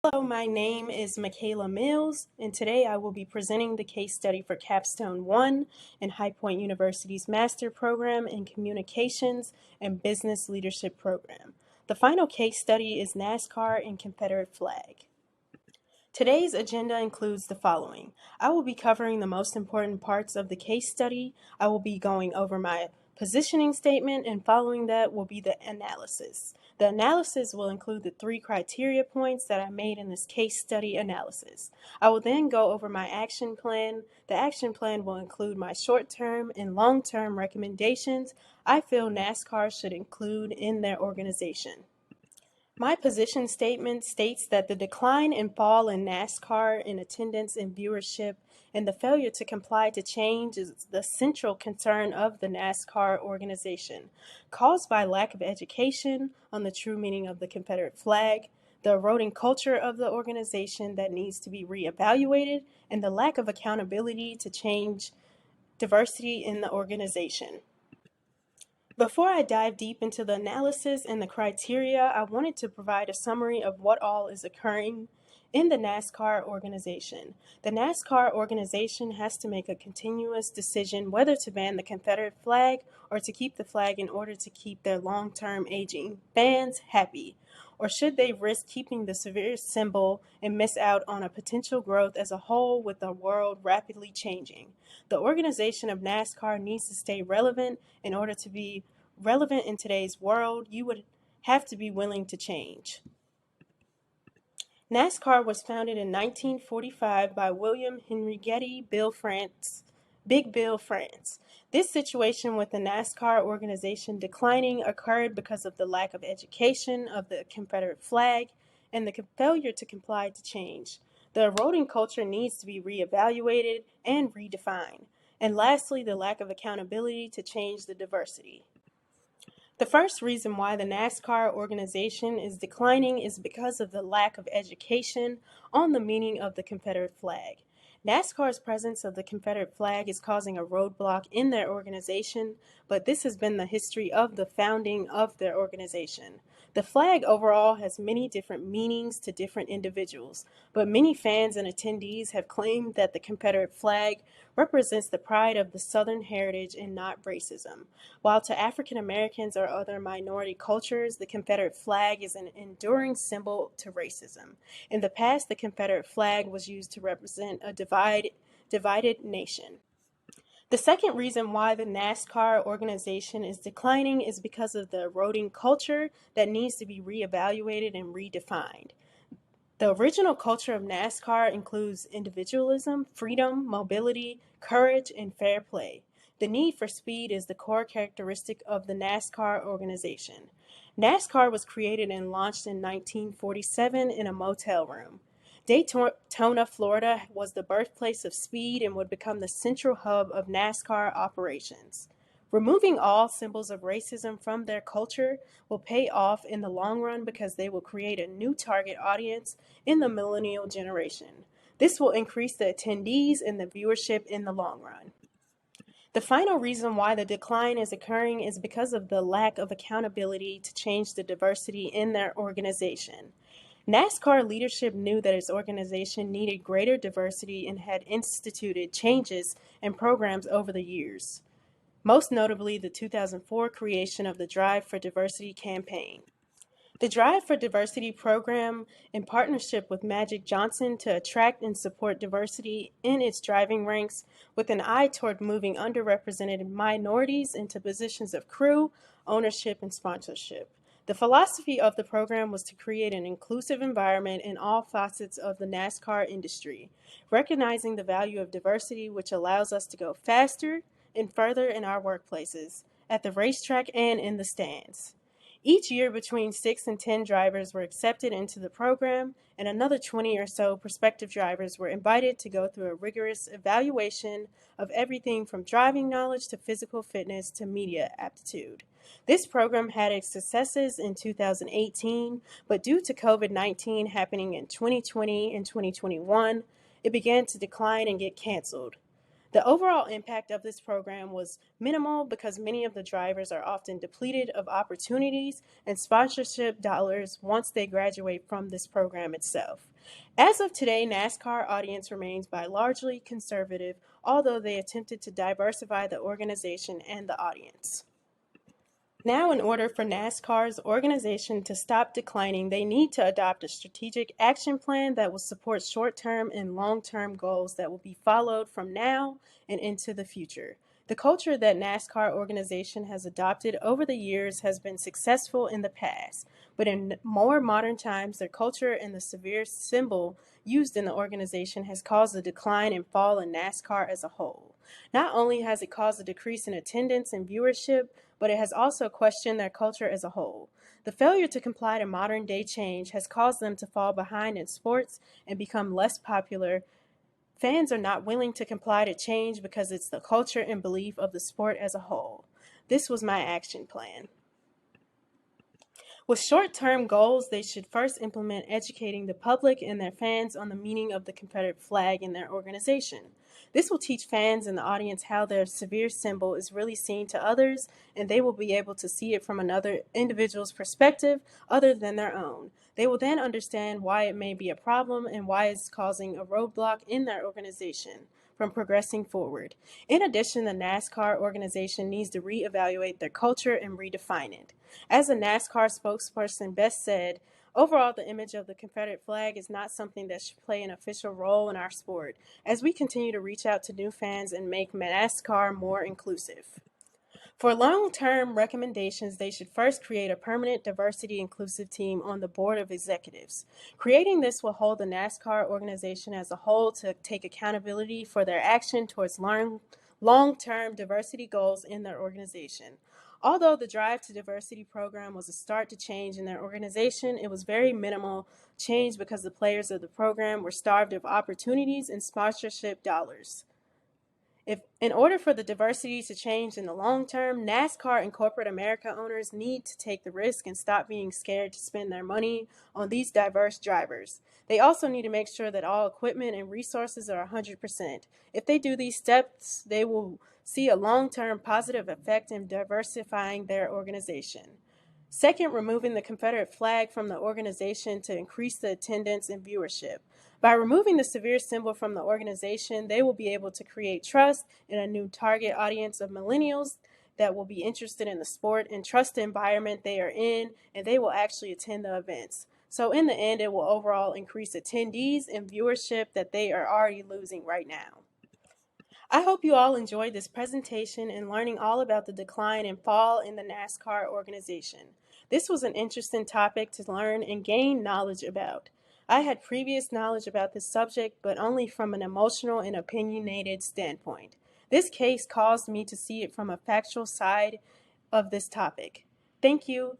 Hello, my name is Michaela Mills, and today I will be presenting the case study for Capstone 1 in High Point University's Master Program in Communications and Business Leadership Program. The final case study is NASCAR and Confederate flag. Today's agenda includes the following. I will be covering the most important parts of the case study. I will be going over my positioning statement, and following that will be the analysis. The analysis will include the 3 criteria points that I made in this case study analysis. I will then go over my action plan. The action plan will include my short-term and long-term recommendations I feel NASCAR should include in their organization. My position statement states that the decline and fall in NASCAR in attendance and viewership and the failure to comply to change is the central concern of the NASCAR organization, caused by lack of education on the true meaning of the Confederate flag, the eroding culture of the organization that needs to be reevaluated, and the lack of accountability to change diversity in the organization. Before I dive deep into the analysis and the criteria, I wanted to provide a summary of what all is occurring in the NASCAR organization. The NASCAR organization has to make a continuous decision whether to ban the Confederate flag or to keep the flag in order to keep their long-term aging fans happy. Or should they risk keeping the severe symbol and miss out on a potential growth as a whole with the world rapidly changing? The organization of NASCAR needs to stay relevant. In order to be relevant in today's world, you would have to be willing to change. NASCAR was founded in 1945 by William Henry Getty, Big Bill France. This situation with the NASCAR organization declining occurred because of the lack of education of the Confederate flag and the failure to comply to change. The eroding culture needs to be reevaluated and redefined. And lastly, the lack of accountability to change the diversity. The first reason why the NASCAR organization is declining is because of the lack of education on the meaning of the Confederate flag. NASCAR's presence of the Confederate flag is causing a roadblock in their organization, but this has been the history of the founding of their organization. The flag overall has many different meanings to different individuals, but many fans and attendees have claimed that the Confederate flag represents the pride of the Southern heritage and not racism. While to African Americans or other minority cultures, the Confederate flag is an enduring symbol to racism. In the past, the Confederate flag was used to represent a divided nation. The second reason why the NASCAR organization is declining is because of the eroding culture that needs to be reevaluated and redefined. The original culture of NASCAR includes individualism, freedom, mobility, courage, and fair play. The need for speed is the core characteristic of the NASCAR organization. NASCAR was created and launched in 1947 in a motel room. Daytona, Florida was the birthplace of speed and would become the central hub of NASCAR operations. Removing all symbols of racism from their culture will pay off in the long run because they will create a new target audience in the millennial generation. This will increase the attendees and the viewership in the long run. The final reason why the decline is occurring is because of the lack of accountability to change the diversity in their organization. NASCAR leadership knew that its organization needed greater diversity and had instituted changes and programs over the years, most notably the 2004 creation of the Drive for Diversity campaign. The Drive for Diversity program, in partnership with Magic Johnson to attract and support diversity in its driving ranks with an eye toward moving underrepresented minorities into positions of crew, ownership, and sponsorship. The philosophy of the program was to create an inclusive environment in all facets of the NASCAR industry, recognizing the value of diversity, which allows us to go faster and further in our workplaces, at the racetrack, and in the stands. Each year, between 6 and 10 drivers were accepted into the program, and another 20 or so prospective drivers were invited to go through a rigorous evaluation of everything from driving knowledge to physical fitness to media aptitude. This program had its successes in 2018, but due to COVID-19 happening in 2020 and 2021, it began to decline and get canceled. The overall impact of this program was minimal because many of the drivers are often depleted of opportunities and sponsorship dollars once they graduate from this program itself. As of today, NASCAR audience remains by largely conservative, although they attempted to diversify the organization and the audience. Now, in order for NASCAR's organization to stop declining, they need to adopt a strategic action plan that will support short-term and long-term goals that will be followed from now and into the future. The culture that NASCAR organization has adopted over the years has been successful in the past, but in more modern times, their culture and the severe symbol used in the organization has caused a decline and fall in NASCAR as a whole. Not only has it caused a decrease in attendance and viewership, but it has also questioned their culture as a whole. The failure to comply to modern day change has caused them to fall behind in sports and become less popular. Fans are not willing to comply to change because it's the culture and belief of the sport as a whole. This was my action plan. With short-term goals, they should first implement educating the public and their fans on the meaning of the Confederate flag in their organization. This will teach fans and the audience how their severe symbol is really seen to others, and they will be able to see it from another individual's perspective other than their own. They will then understand why it may be a problem and why it's causing a roadblock in their organization from progressing forward. In addition, the NASCAR organization needs to reevaluate their culture and redefine it. As a NASCAR spokesperson best said, overall, the image of the Confederate flag is not something that should play an official role in our sport as we continue to reach out to new fans and make NASCAR more inclusive. For long-term recommendations, they should first create a permanent diversity-inclusive team on the board of executives. Creating this will hold the NASCAR organization as a whole to take accountability for their action towards long-term diversity goals in their organization. Although the Drive to Diversity program was a start to change in their organization, it was very minimal change because the players of the program were starved of opportunities and sponsorship dollars. In order for the diversity to change in the long term, NASCAR and corporate America owners need to take the risk and stop being scared to spend their money on these diverse drivers. They also need to make sure that all equipment and resources are 100%. If they do these steps, they will see a long-term positive effect in diversifying their organization. Second, removing the Confederate flag from the organization to increase the attendance and viewership. By removing the severe symbol from the organization, they will be able to create trust in a new target audience of millennials that will be interested in the sport and trust the environment they are in, and they will actually attend the events. So in the end, it will overall increase attendees and viewership that they are already losing right now. I hope you all enjoyed this presentation and learning all about the decline and fall in the NASCAR organization. This was an interesting topic to learn and gain knowledge about. I had previous knowledge about this subject, but only from an emotional and opinionated standpoint. This case caused me to see it from a factual side of this topic. Thank you.